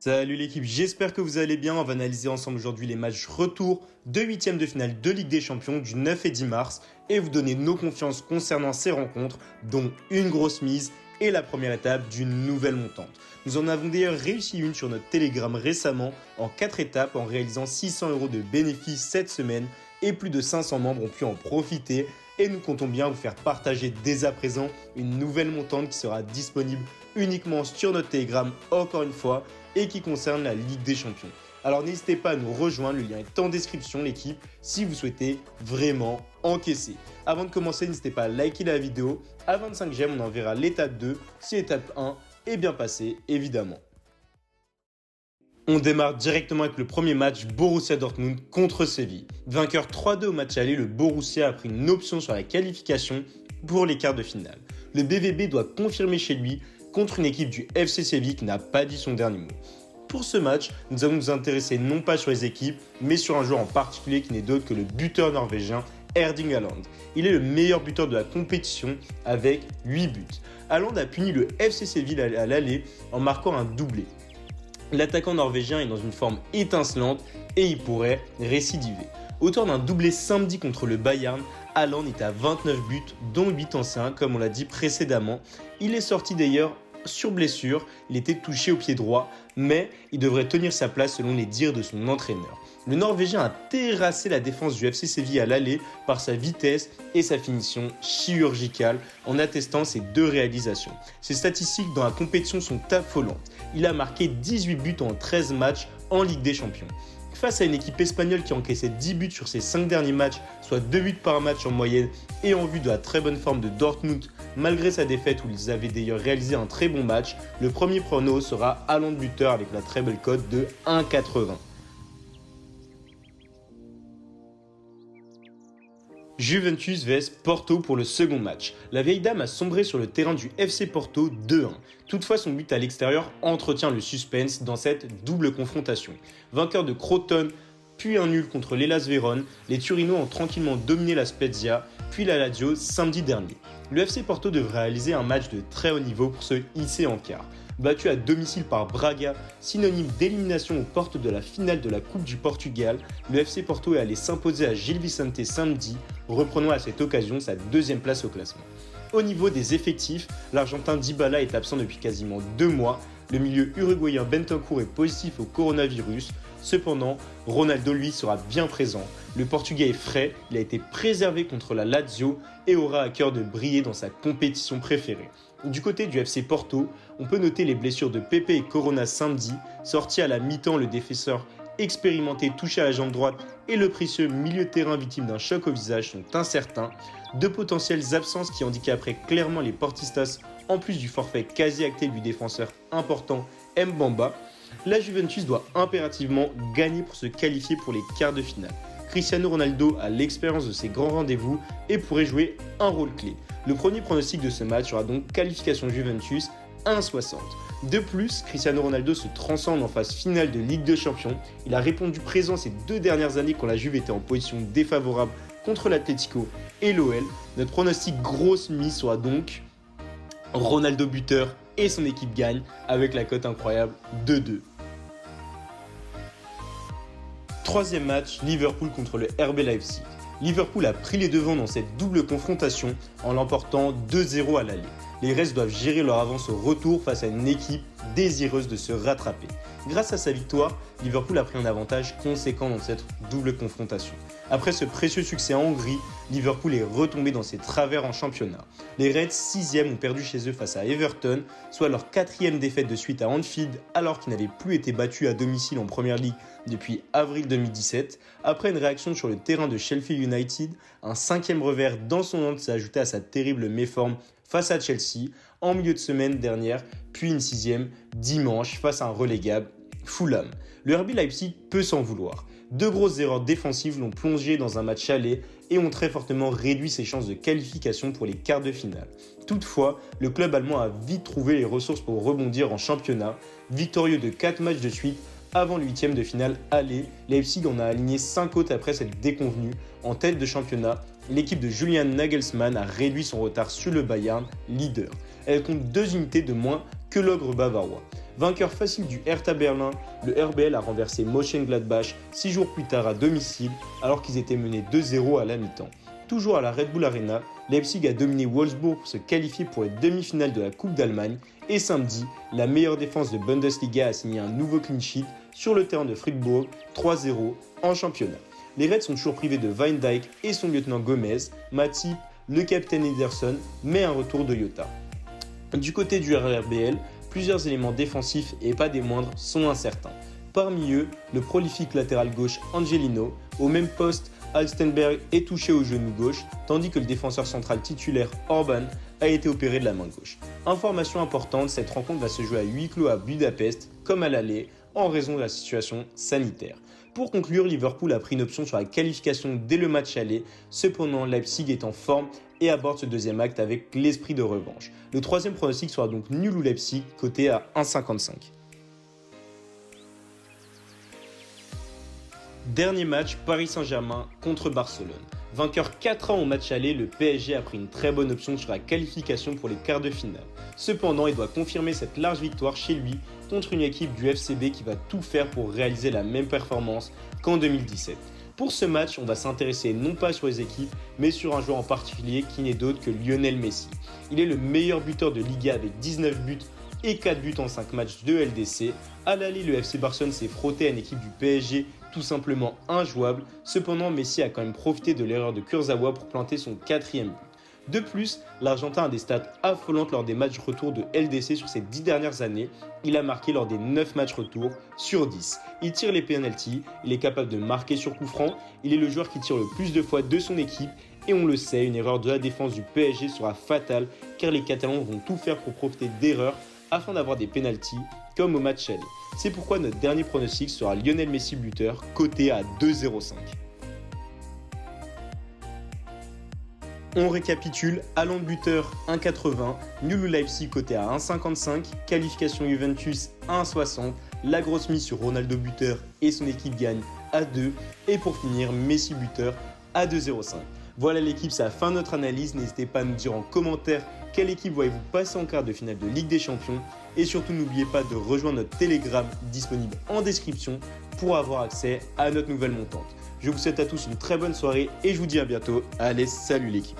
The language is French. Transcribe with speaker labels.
Speaker 1: Salut l'équipe, j'espère que vous allez bien. On va analyser ensemble aujourd'hui les matchs retour de 8e de finale de Ligue des Champions du 9 et 10 mars et vous donner nos confiances concernant ces rencontres, dont une grosse mise et la première étape d'une nouvelle montante. Nous en avons d'ailleurs réussi une sur notre Telegram récemment en 4 étapes en réalisant 600 € de bénéfices cette semaine et plus de 500 membres ont pu en profiter. Et nous comptons bien vous faire partager dès à présent une nouvelle montante qui sera disponible uniquement sur notre Telegram, encore une fois, et qui concerne la Ligue des Champions. Alors n'hésitez pas à nous rejoindre, le lien est en description l'équipe, si vous souhaitez vraiment encaisser. Avant de commencer, n'hésitez pas à liker la vidéo. À 25 j'aime, on enverra l'étape 2, si l'étape 1 est bien passée, évidemment. On démarre directement avec le premier match Borussia Dortmund contre Séville. Vainqueur 3-2 au match aller, le Borussia a pris une option sur la qualification pour les quarts de finale. Le BVB doit confirmer chez lui contre une équipe du FC Séville qui n'a pas dit son dernier mot. Pour ce match, nous allons nous intéresser non pas sur les équipes, mais sur un joueur en particulier qui n'est d'autre que le buteur norvégien Erling Haaland. Il est le meilleur buteur de la compétition avec 8 buts. Haaland a puni le FC Séville à l'aller en marquant un doublé. L'attaquant norvégien est dans une forme étincelante et il pourrait récidiver. Auteur d'un doublé samedi contre le Bayern, Haaland est à 29 buts, dont 8 anciens, comme on l'a dit précédemment. Il est sorti d'ailleurs sur blessure, il était touché au pied droit, mais il devrait tenir sa place selon les dires de son entraîneur. Le Norvégien a terrassé la défense du FC Séville à l'aller par sa vitesse et sa finition chirurgicale en attestant ses deux réalisations. Ses statistiques dans la compétition sont affolantes. Il a marqué 18 buts en 13 matchs en Ligue des Champions. Face à une équipe espagnole qui encaissait 10 buts sur ses 5 derniers matchs, soit 2 buts par match en moyenne, et en vue de la très bonne forme de Dortmund, malgré sa défaite où ils avaient d'ailleurs réalisé un très bon match, le premier prono sera Haaland buteur avec la très belle cote de 1,80. Juventus vs Porto pour le second match. La vieille dame a sombré sur le terrain du FC Porto 2-1. Toutefois, son but à l'extérieur entretient le suspense dans cette double confrontation. Vainqueur de Crotone, puis un nul contre l'Hellas Vérone, les Turinois ont tranquillement dominé la Spezia, puis la Lazio samedi dernier. Le FC Porto devrait réaliser un match de très haut niveau pour se hisser en quart. Battu à domicile par Braga, synonyme d'élimination aux portes de la finale de la Coupe du Portugal, le FC Porto est allé s'imposer à Gil Vicente samedi, reprenant à cette occasion sa deuxième place au classement. Au niveau des effectifs, l'Argentin Dybala est absent depuis quasiment 2 mois, le milieu uruguayen Bentancur est positif au coronavirus, cependant Ronaldo lui sera bien présent. Le Portugais est frais, il a été préservé contre la Lazio et aura à cœur de briller dans sa compétition préférée. Du côté du FC Porto, on peut noter les blessures de Pepe et Corona samedi, sorti à la mi-temps le défenseur expérimenté touché à la jambe droite et le précieux milieu de terrain victime d'un choc au visage sont incertains. Deux potentielles absences qui handicaperaient clairement les Portistas en plus du forfait quasi acté du défenseur important Mbamba. La Juventus doit impérativement gagner pour se qualifier pour les quarts de finale. Cristiano Ronaldo a l'expérience de ces grands rendez-vous et pourrait jouer un rôle clé. Le premier pronostic de ce match sera donc qualification Juventus 1,60. De plus, Cristiano Ronaldo se transcende en phase finale de Ligue des Champions. Il a répondu présent ces 2 dernières années quand la Juve était en position défavorable contre l'Atlético et l'OL. Notre pronostic grosse mise sera donc Ronaldo buteur et son équipe gagne avec la cote incroyable 2-2. Troisième match, Liverpool contre le RB Leipzig. Liverpool a pris les devants dans cette double confrontation en l'emportant 2-0 à l'aller. Les Reds doivent gérer leur avance au retour face à une équipe désireuse de se rattraper. Grâce à sa victoire, Liverpool a pris un avantage conséquent dans cette double confrontation. Après ce précieux succès en Hongrie, Liverpool est retombé dans ses travers en championnat. Les Reds 6e ont perdu chez eux face à Everton, soit leur 4e défaite de suite à Anfield alors qu'ils n'avaient plus été battus à domicile en Première Ligue depuis avril 2017. Après une réaction sur le terrain de Sheffield United, un 5e revers dans son hand s'est ajouté à sa terrible méforme face à Chelsea en milieu de semaine dernière, puis une 6e dimanche face à un relégable Fulham. Le RB Leipzig peut s'en vouloir. 2 grosses erreurs défensives l'ont plongé dans un match aller et ont très fortement réduit ses chances de qualification pour les quarts de finale. Toutefois, le club allemand a vite trouvé les ressources pour rebondir en championnat. Victorieux de 4 matchs de suite avant le 8e de finale aller, Leipzig en a aligné 5 autres après cette déconvenue. En tête de championnat, l'équipe de Julian Nagelsmann a réduit son retard sur le Bayern, leader. Elle compte 2 unités de moins que l'ogre bavarois. Vainqueur facile du Hertha Berlin, le RBL a renversé Mönchengladbach 6 jours plus tard à domicile alors qu'ils étaient menés 2-0 à la mi-temps. Toujours à la Red Bull Arena, Leipzig a dominé Wolfsburg pour se qualifier pour les demi-finales de la Coupe d'Allemagne et samedi, la meilleure défense de Bundesliga a signé un nouveau clean sheet sur le terrain de Fribourg 3-0 en championnat. Les Reds sont toujours privés de Van Dijk et son lieutenant Gomez, Matip, le capitaine Ederson, mais un retour de Jota. Du côté du RBL, plusieurs éléments défensifs et pas des moindres sont incertains. Parmi eux, le prolifique latéral gauche Angelino, au même poste, Halstenberg est touché au genou gauche, tandis que le défenseur central titulaire Orban a été opéré de la main gauche. Information importante, cette rencontre va se jouer à huis clos à Budapest, comme à l'aller, en raison de la situation sanitaire. Pour conclure, Liverpool a pris une option sur la qualification dès le match aller, cependant Leipzig est en forme et aborde ce deuxième acte avec l'esprit de revanche. Le troisième pronostic sera donc nul ou Leipzig, coté à 1,55. Dernier match, Paris Saint-Germain contre Barcelone. Vainqueur 4-1 au match aller, le PSG a pris une très bonne option sur la qualification pour les quarts de finale. Cependant, il doit confirmer cette large victoire chez lui contre une équipe du FCB qui va tout faire pour réaliser la même performance qu'en 2017. Pour ce match, on va s'intéresser non pas sur les équipes, mais sur un joueur en particulier qui n'est d'autre que Lionel Messi. Il est le meilleur buteur de Liga avec 19 buts et 4 buts en 5 matchs de LDC. À l'aller, le FC Barcelone s'est frotté à une équipe du PSG tout simplement injouable. Cependant, Messi a quand même profité de l'erreur de Kurzawa pour planter son 4e but. De plus, l'Argentin a des stats affolantes lors des matchs retour de LDC sur ces 10 dernières années. Il a marqué lors des 9 matchs retour sur 10. Il tire les pénaltys, il est capable de marquer sur coup franc, il est le joueur qui tire le plus de fois de son équipe et on le sait, une erreur de la défense du PSG sera fatale car les Catalans vont tout faire pour profiter d'erreurs afin d'avoir des pénaltys comme au match aller. C'est pourquoi notre dernier pronostic sera Lionel Messi buteur, coté à 2,05. On récapitule, Haaland buteur 1,80, nul ou Leipzig coté à 1,55, qualification Juventus 1,60, la grosse mise sur Ronaldo buteur et son équipe gagne à 2, et pour finir Messi buteur à 2,05. Voilà l'équipe, c'est la fin de notre analyse. N'hésitez pas à nous dire en commentaire quelle équipe voyez-vous passer en quart de finale de Ligue des Champions. Et surtout, n'oubliez pas de rejoindre notre Telegram disponible en description pour avoir accès à notre nouvelle montante. Je vous souhaite à tous une très bonne soirée et je vous dis à bientôt. Allez, salut l'équipe!